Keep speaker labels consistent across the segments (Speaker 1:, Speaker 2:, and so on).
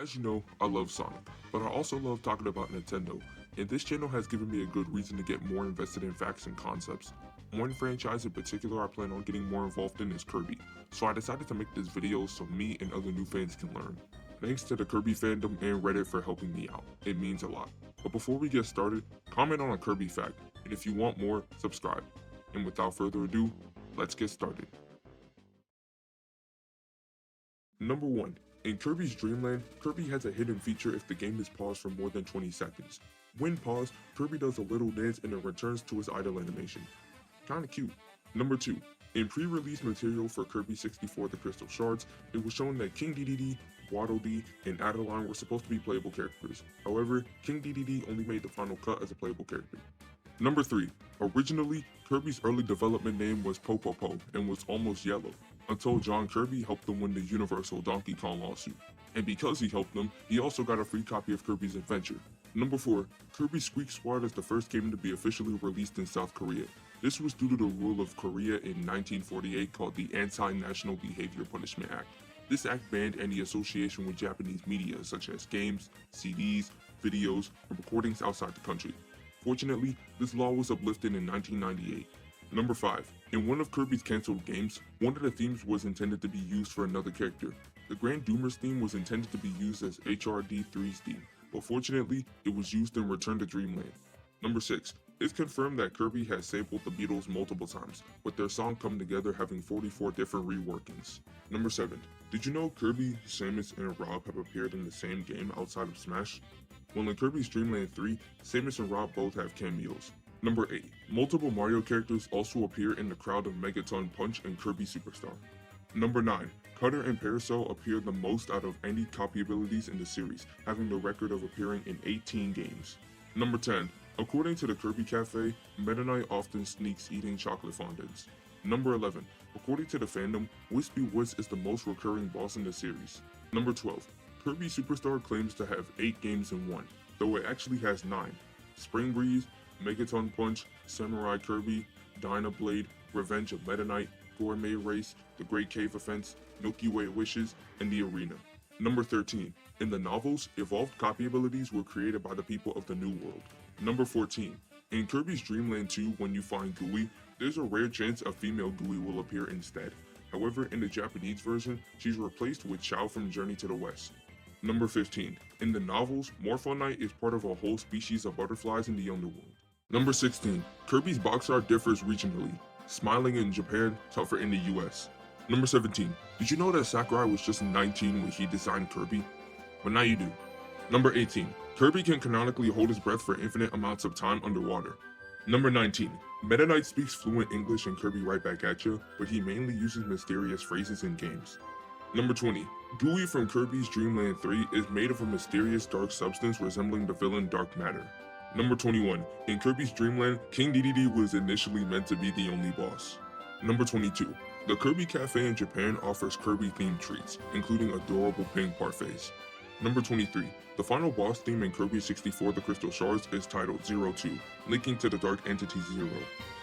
Speaker 1: As you know, I love Sonic, but I also love talking about Nintendo, and this channel has given me a good reason to get more invested in facts and concepts. One franchise in particular I plan on getting more involved in is Kirby, so I decided to make this video so me and other new fans can learn. Thanks to the Kirby fandom and Reddit for helping me out, it means a lot. But before we get started, comment on a Kirby fact, and if you want more, subscribe. And without further ado, let's get started. Number 1. In Kirby's Dream Land, Kirby has a hidden feature if the game is paused for more than 20 seconds. When paused, Kirby does a little dance and then returns to his idle animation. Kinda cute. Number 2. In pre-release material for Kirby 64 The Crystal Shards, it was shown that King Dedede, Waddle Dee, and Adeline were supposed to be playable characters. However, King Dedede only made the final cut as a playable character. Number 3. Originally, Kirby's early development name was Popopo and was almost yellow, until John Kirby helped them win the Universal Donkey Kong lawsuit. And because he helped them, he also got a free copy of Kirby's Adventure. Number 4. Kirby Squeak Squad is the first game to be officially released in South Korea. This was due to the rule of Korea in 1948 called the Anti-National Behavior Punishment Act. This act banned any association with Japanese media such as games, CDs, videos, and recordings outside the country. Fortunately, this law was uplifted in 1998. Number 5. In one of Kirby's cancelled games, one of the themes was intended to be used for another character. The Grand Doomer's theme was intended to be used as HRD3's theme, but fortunately, it was used in Return to Dreamland. Number 6. It's confirmed that Kirby has sampled the Beatles multiple times, with their song Come Together having 44 different reworkings. Number 7. Did you know Kirby, Samus, and Rob have appeared in the same game outside of Smash? Well, in Kirby's Dream Land 3, Samus and Rob both have cameos. Number 8. Multiple Mario characters also appear in the crowd of Megaton Punch and Kirby Superstar. Number 9. Cutter and Parasol appear the most out of any copy abilities in the series, having the record of appearing in 18 games. Number 10. According to the Kirby Cafe, Meta Knight often sneaks eating chocolate fondants. Number 11. According to the fandom, Wispy Woods is the most recurring boss in the series. Number 12. Kirby Superstar claims to have 8 games in one, though it actually has 9. Spring Breeze, Megaton Punch, Samurai Kirby, Dynablade, Revenge of Meta Knight, Gourmet Race, The Great Cave Offense, Milky Way Wishes, and The Arena. Number 13. In the novels, evolved copy abilities were created by the people of the New World. Number 14. In Kirby's Dream Land 2, when you find Gooey, there's a rare chance a female Gooey will appear instead. However, in the Japanese version, she's replaced with Chao from Journey to the West. Number 15. In the novels, Morphonite is part of a whole species of butterflies in the underworld. Number 16. Kirby's box art differs regionally, smiling in Japan, tougher in the US. Number 17. Did you know that Sakurai was just 19 when he designed Kirby? Well, now you do. Number 18. Kirby can canonically hold his breath for infinite amounts of time underwater. Number 19. Meta Knight speaks fluent English in Kirby Right Back At Ya, but he mainly uses mysterious phrases in games. Number 20. Gooey from Kirby's Dream Land 3 is made of a mysterious dark substance resembling the villain Dark Matter. Number 21. In Kirby's Dream Land, King Dedede was initially meant to be the only boss. Number 22. The Kirby Cafe in Japan offers Kirby-themed treats, including adorable pink parfaits. Number 23. The final boss theme in Kirby 64 The Crystal Shards is titled 02, linking to the Dark Entity Zero.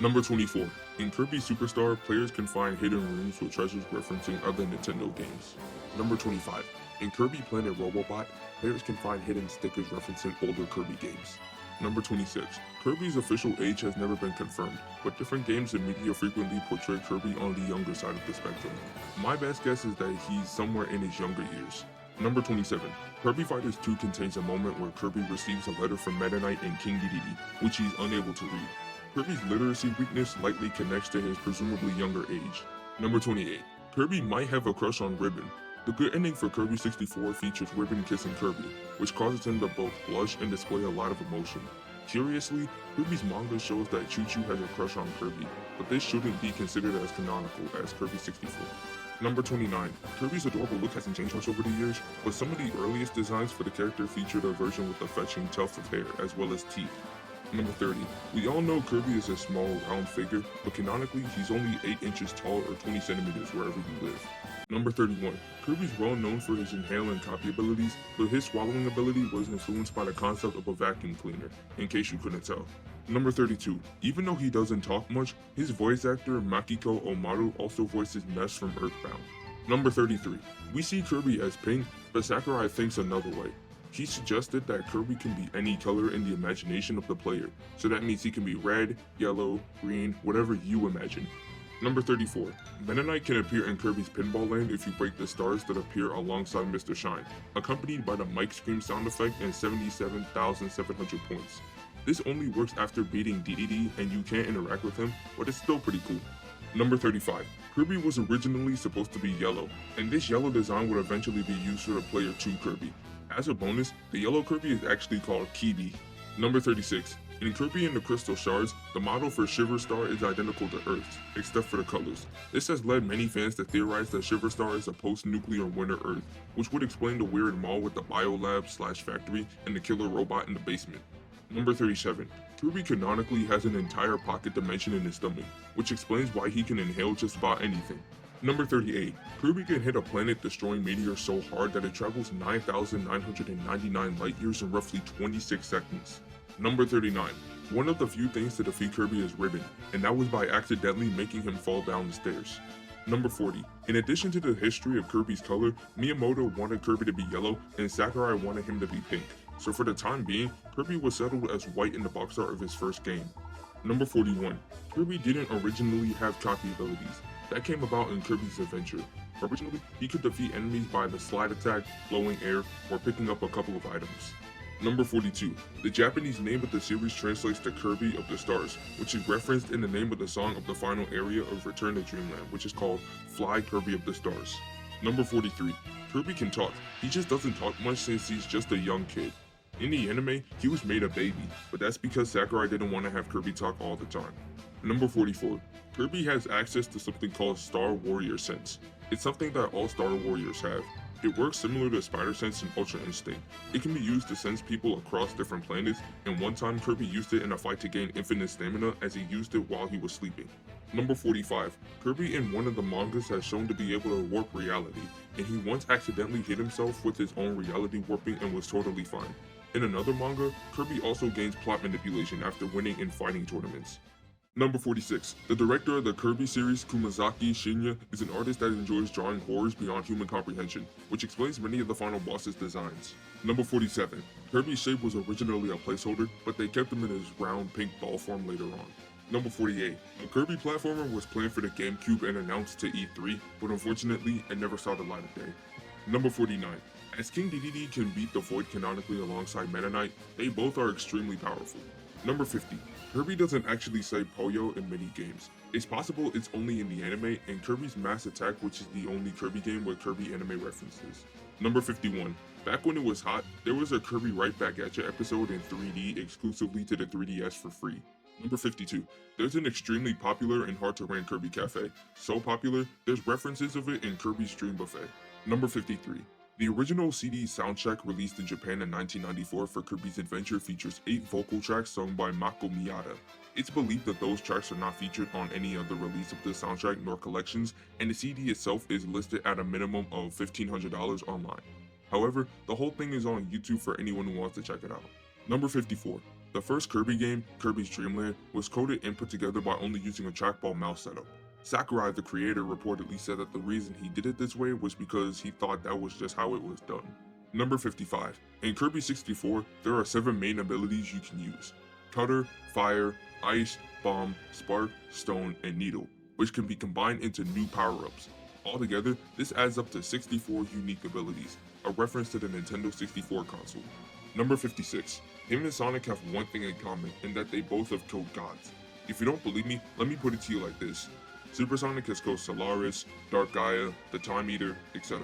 Speaker 1: Number 24. In Kirby Superstar, players can find hidden rooms with treasures referencing other Nintendo games. Number 25. In Kirby Planet Robobot, players can find hidden stickers referencing older Kirby games. Number 26. Kirby's official age has never been confirmed, but different games and media frequently portray Kirby on the younger side of the spectrum. My best guess is that he's somewhere in his younger years. Number 27. Kirby Fighters 2 contains a moment where Kirby receives a letter from Meta Knight and King Dedede, which he's unable to read. Kirby's literacy weakness likely connects to his presumably younger age. Number 28. Kirby might have a crush on Ribbon. The good ending for Kirby 64 features Ribbon kissing Kirby, which causes him to both blush and display a lot of emotion. Curiously, Kirby's manga shows that Choo-Choo has a crush on Kirby, but this shouldn't be considered as canonical as Kirby 64. Number 29. Kirby's adorable look hasn't changed much over the years, but some of the earliest designs for the character featured a version with a fetching tuft of hair as well as teeth. Number 30. We all know Kirby is a small, round figure, but canonically he's only 8 inches tall or 20 centimeters wherever you live. Number 31. Kirby's well known for his inhale and copy abilities, but his swallowing ability was influenced by the concept of a vacuum cleaner, in case you couldn't tell. Number 32. Even though he doesn't talk much, his voice actor Makiko Omaru also voices Ness from Earthbound. Number 33. We see Kirby as pink, but Sakurai thinks another way. He suggested that Kirby can be any color in the imagination of the player, so that means he can be red, yellow, green, whatever you imagine. Number 34. Mennonite can appear in Kirby's Pinball Land if you break the stars that appear alongside Mr. Shine, accompanied by the Mike Scream sound effect and 77,700 points. This only works after beating DDD and you can't interact with him, but it's still pretty cool. Number 35. Kirby was originally supposed to be yellow, and this yellow design would eventually be used for the player 2 Kirby. As a bonus, the yellow Kirby is actually called Kirby. Number 36. In Kirby and the Crystal Shards, the model for Shiver Star is identical to Earth's, except for the colors. This has led many fans to theorize that Shiver Star is a post-nuclear winter Earth, which would explain the weird mall with the biolab/factory and the killer robot in the basement. Number 37. Kirby canonically has an entire pocket dimension in his stomach, which explains why he can inhale just about anything. Number 38. Kirby can hit a planet-destroying meteor so hard that it travels 9,999 light years in roughly 26 seconds. Number 39. One of the few things to defeat Kirby is Ribbon, and that was by accidentally making him fall down the stairs. Number 40. In addition to the history of Kirby's color, Miyamoto wanted Kirby to be yellow and Sakurai wanted him to be pink. So for the time being, Kirby was settled as white in the box art of his first game. Number 41. Kirby didn't originally have copy abilities. That came about in Kirby's Adventure. Originally, he could defeat enemies by the slide attack, blowing air, or picking up a couple of items. Number 42. The Japanese name of the series translates to Kirby of the Stars, which is referenced in the name of the song of the final area of Return to Dreamland, which is called Fly Kirby of the Stars. Number 43. Kirby can talk, he just doesn't talk much since he's just a young kid. In the anime, he was made a baby, but that's because Sakurai didn't want to have Kirby talk all the time. Number 44. Kirby has access to something called Star Warrior Sense. It's something that all Star Warriors have. It works similar to Spider Sense and Ultra Instinct. It can be used to sense people across different planets, and one time Kirby used it in a fight to gain infinite stamina as he used it while he was sleeping. Number 45. Kirby in one of the mangas has shown to be able to warp reality, and he once accidentally hit himself with his own reality warping and was totally fine. In another manga, Kirby also gains plot manipulation after winning in fighting tournaments. Number 46. The director of the Kirby series, Kumazaki Shinya, is an artist that enjoys drawing horrors beyond human comprehension, which explains many of the final boss's designs. Number 47. Kirby's shape was originally a placeholder, but they kept him in his round pink ball form later on. Number 48. A Kirby platformer was planned for the GameCube and announced to E3, but unfortunately, it never saw the light of day. Number 49. As King Dedede can beat the Void canonically alongside Mennonite, they both are extremely powerful. Number 50. Kirby doesn't actually say Poyo in many games. It's possible it's only in the anime and Kirby's Mass Attack, which is the only Kirby game with Kirby anime references. Number 51. Back when it was hot, there was a Kirby Right Back At Ya episode in 3D exclusively to the 3DS for free. Number 52. There's an extremely popular and hard to rank Kirby cafe. So popular, there's references of it in Kirby's Dream Buffet. Number 53. The original CD soundtrack released in Japan in 1994 for Kirby's Adventure features 8 vocal tracks sung by Mako Miyata. It's believed that those tracks are not featured on any other release of the soundtrack nor collections, and the CD itself is listed at a minimum of $1,500 online. However, the whole thing is on YouTube for anyone who wants to check it out. Number 54. The first Kirby game, Kirby's Dream Land, was coded and put together by only using a trackball mouse setup. Sakurai, the creator, reportedly said that the reason he did it this way was because he thought that was just how it was done. Number 55. In Kirby 64, there are 7 main abilities you can use: Cutter, Fire, Ice, Bomb, Spark, Stone, and Needle, which can be combined into new power-ups. Altogether, this adds up to 64 unique abilities, a reference to the Nintendo 64 console. Number 56. Him and Sonic have one thing in common, in that they both have killed gods. If you don't believe me, let me put it to you like this. Supersonic has killed Solaris, Dark Gaia, the Time Eater, etc.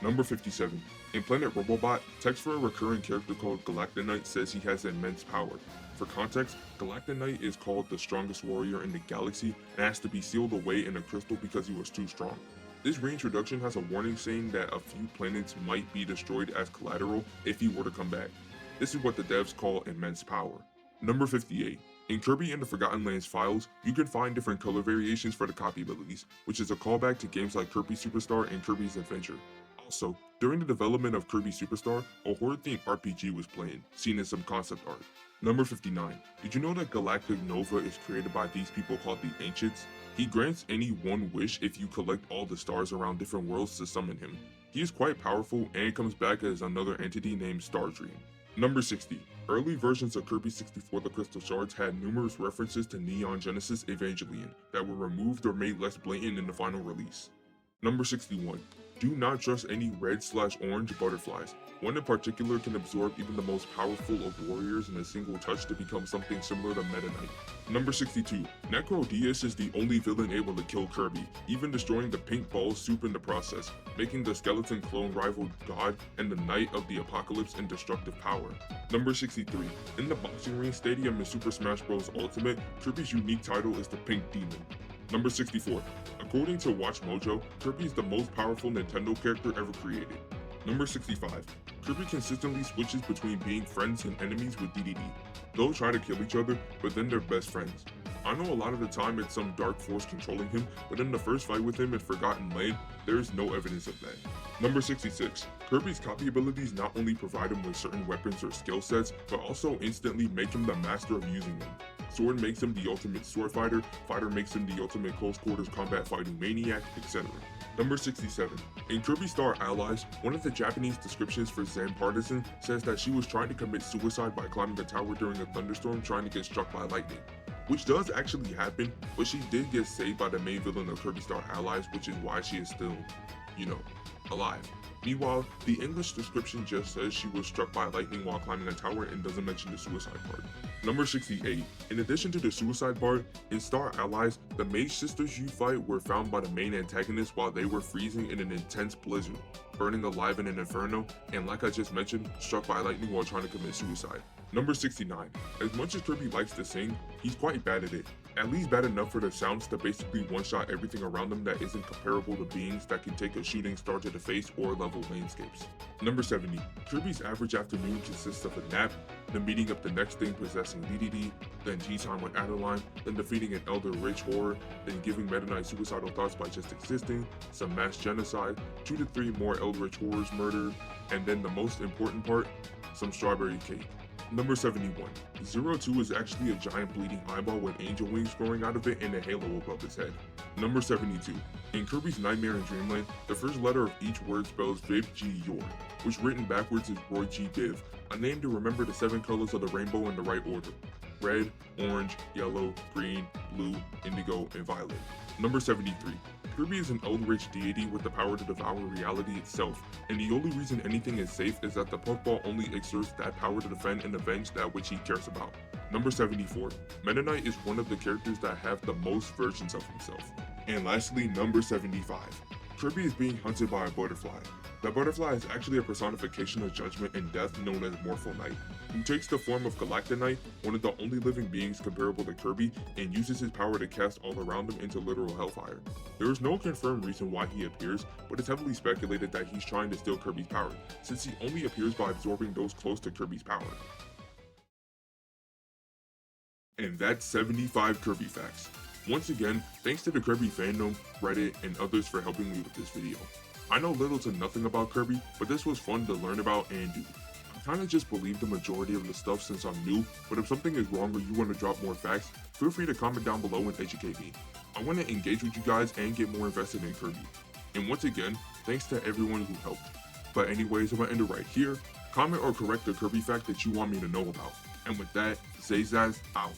Speaker 1: Number 57. In Planet Robobot, text for a recurring character called Galactonite says he has immense power. For context, Galactonite is called the strongest warrior in the galaxy and has to be sealed away in a crystal because he was too strong. This reintroduction has a warning saying that a few planets might be destroyed as collateral if he were to come back. This is what the devs call immense power. Number 58. In Kirby and the Forgotten Lands files, you can find different color variations for the copy abilities, which is a callback to games like Kirby Superstar and Kirby's Adventure. Also, during the development of Kirby Superstar, a horror-themed RPG was playing, seen in some concept art. Number 59. Did you know that Galactic Nova is created by these people called the Ancients? He grants any one wish if you collect all the stars around different worlds to summon him. He is quite powerful and comes back as another entity named Stardream. Number 60. Early versions of Kirby 64 The Crystal Shards had numerous references to Neon Genesis Evangelion that were removed or made less blatant in the final release. Number 61. Do not trust any red/orange butterflies. One in particular can absorb even the most powerful of warriors in a single touch to become something similar to Meta Knight. Number 62. Necrodius is the only villain able to kill Kirby, even destroying the pink ball soup in the process, making the skeleton clone rival God and the Knight of the Apocalypse in destructive power. Number 63. In the boxing ring stadium in Super Smash Bros. Ultimate, Kirby's unique title is the Pink Demon. Number 64. According to Watch Mojo, Kirby is the most powerful Nintendo character ever created. Number 65. Kirby consistently switches between being friends and enemies with DDD. They'll try to kill each other, but then they're best friends. I know a lot of the time it's some dark force controlling him, but in the first fight with him in Forgotten Land, there is no evidence of that. Number 66. Kirby's copy abilities not only provide him with certain weapons or skill sets, but also instantly make him the master of using them. Sword makes him the ultimate sword fighter, fighter makes him the ultimate close quarters combat fighting maniac, etc. Number 67. In Kirby Star Allies, one of the Japanese descriptions for Zen Partisan says that she was trying to commit suicide by climbing a tower during a thunderstorm trying to get struck by lightning. Which does actually happen, but she did get saved by the main villain of Kirby Star Allies, which is why she is still, alive. Meanwhile, the English description just says she was struck by lightning while climbing a tower and doesn't mention the suicide part. Number 68. In addition to the suicide part, in Star Allies, the Mage Sisters you fight were found by the main antagonist while they were freezing in an intense blizzard, burning alive in an inferno, and like I just mentioned, struck by lightning while trying to commit suicide. Number 69. As much as Kirby likes to sing, he's quite bad at it. At least bad enough for the sounds to basically one-shot everything around them that isn't comparable to beings that can take a shooting star to the face or level landscapes. Number 70. Kirby's average afternoon consists of a nap, then meeting up the next thing possessing DDD, then tea time with Adeline, then defeating an Elder Rich Horror, then giving Meta Knight suicidal thoughts by just existing, some mass genocide, 2 to 3 more Eldritch Horrors murdered, and then the most important part, some strawberry cake. Number 71. Zero 2 is actually a giant bleeding eyeball with angel wings growing out of it and a halo above his head. Number 72. In Kirby's Nightmare in Dreamland, the first letter of each word spells Viv G Yor, which written backwards is Roy G Biv, a name to remember the 7 colors of the rainbow in the right order: red, orange, yellow, green, blue, indigo, and violet. Number 73. Kirby is an Eldritch deity with the power to devour reality itself, and the only reason anything is safe is that the Pokeball only exerts that power to defend and avenge that which he cares about. Number 74. Meta Knight is one of the characters that have the most versions of himself. And lastly, number 75. Kirby is being hunted by a butterfly. The butterfly is actually a personification of judgment and death known as Morpho Knight, who takes the form of Galactonite, one of the only living beings comparable to Kirby, and uses his power to cast all around him into literal hellfire. There is no confirmed reason why he appears, but it's heavily speculated that he's trying to steal Kirby's power, since he only appears by absorbing those close to Kirby's power. And that's 75 Kirby facts. Once again, thanks to the Kirby fandom, Reddit, and others for helping me with this video. I know little to nothing about Kirby, but this was fun to learn about and do. I kinda just believe the majority of the stuff since I'm new, but if something is wrong or you want to drop more facts, feel free to comment down below and educate me. I want to engage with you guys and get more invested in Kirby. And once again, thanks to everyone who helped. But anyways, I'm gonna end it right here. Comment or correct a Kirby fact that you want me to know about. And with that, Zazaz out.